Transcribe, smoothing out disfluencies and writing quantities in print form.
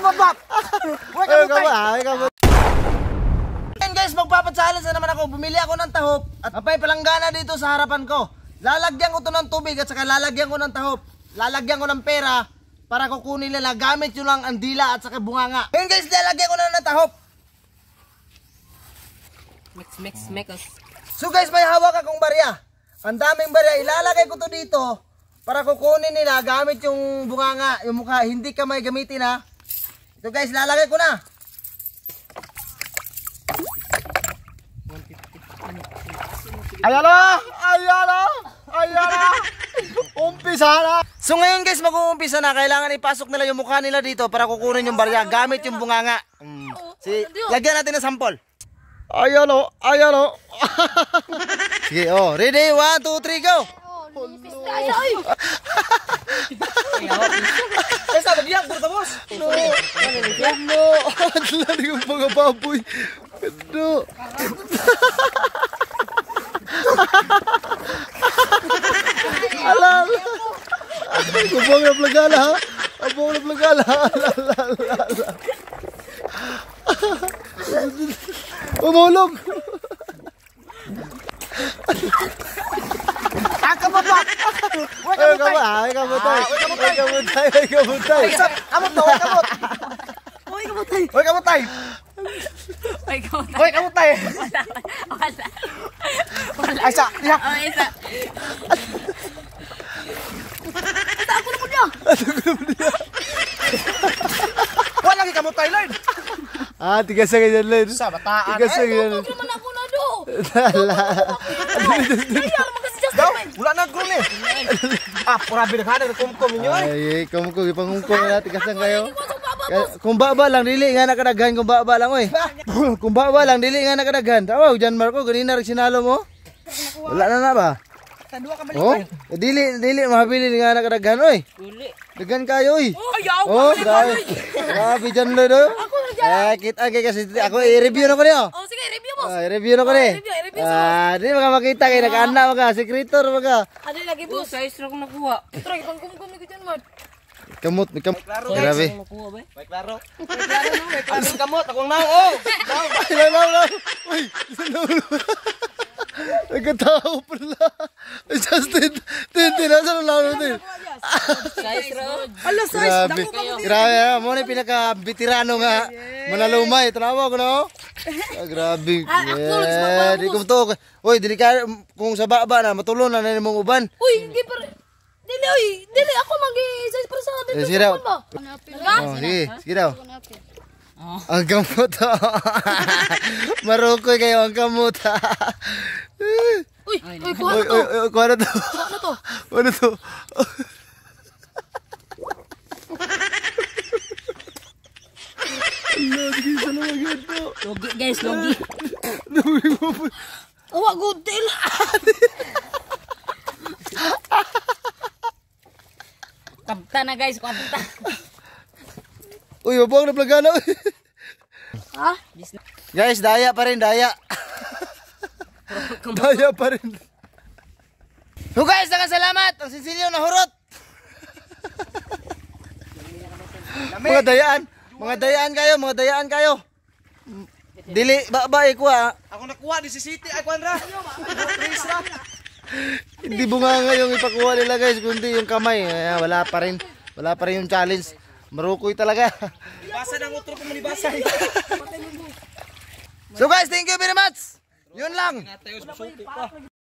kamot bab. Uy kamot. Ayan guys, magpapachallenge na naman ako. Bumili ako ng tahop at may palanggana dito sa harapan ko. Lalagyan ko to ng tubig at saka lalagyan ko ng tahop. Lalagyan ko ng pera para kukunin nila. Gamit yun lang ang dila at saka bunganga. Ayan guys, lalagyan ko na ng tahop. Mix. So guys, may hawak akong barya. Ang daming barya. Ilalagay ko to dito para kukunin nila gamit yung bunganga, yung mukha. Hindi ka may gamitin ha. Ito guys, lalagay ko na. Ayan na. Umpisa na. So ngayon guys, mag-uumpisa na. Kailangan ipasok nila yung mukha nila dito para kukunin yung barya gamit yung bunganga. Lagyan natin ng sample. Ayan o. Sige, oh, ready? 1, 2, 3, go! Eh, sabi niya, burta boss. No. Ang lali yung mga baboy. No. Alam. Kubong na plagala ha. Kubong na plagala. Umulog. Kamot ba? Ay, kamutay. Wala. Ay, sa. Oh, isa. Ako na po niya. Wala lagi kamutay, Lord. Tigas sa ganyan, Len. Sa bataan. Tigas sa ganyan. Huwag naman ako na do. Wala na groom eh. Purabi na kada kumkum ninyo eh. Ay, kumkum, ipangkumkum na, tigasan kayo. Kung baba lang, dili nga nakadaghan, kung baba lang, oy. Kung baba lang, dili nga nakadaghan. Tawaw, Jan Marco, ganina rin sinalo mo. Wala na ba? Tandua ka Oh, dili, mahabili nga nakadaghan, oy. Daghan kayo, oy. Oh, grabe Jan Lord, oh. Kita kayo kasi, ako i-review na ko niyo. Oh, sige, review mo. I-review na ko ni. Review Di mga makita kayo, nag-anak mga, sekretor mga. Ano yung lagi boss? Size lang nakuha. Try, ibang kumkum ni ko dyan, Mart. Kamot. Grabe. May klaro. Ang kamot, akong nang, oh. Lang. Uy, nagkatao pala. Justin, nasa lang natin. Size lang. Ala, size. Grabe, mo na pinaka-veterano nga. Manalumay, tanawa ko na, oh. Grabe. Di ko to. Uy, dili ka, kung sa baba na, matulon na na mong uban. Uy, hindi pa rin. Dili, ako mag-i-size para sa atin. Sige daw. Ba? Sige daw. Ang kamot. Marukoy kayo ang kamot. Uy, kuha na to. Kuha na to. Kuha na to. Logi sa lumagyan to. Logi guys, logi. Awa, good deal. Kabta na guys, kabta. Uy, mabang na plagana. Ha? Guys, daya pa rin, daya. Daya pa rin. So guys, salamat. Ang sisilyo na hurot. Mga dayaan kayo. Dili, ba ikuha. Ako nakuha, di si City. Ay, Kwanra. Hindi bunga nga yung ipakuha nila guys, kundi yung kamay. Wala pa rin yung challenge. Marukoy talaga. Basa ng utro ko manibasa. So guys, thank you very much. Yun lang.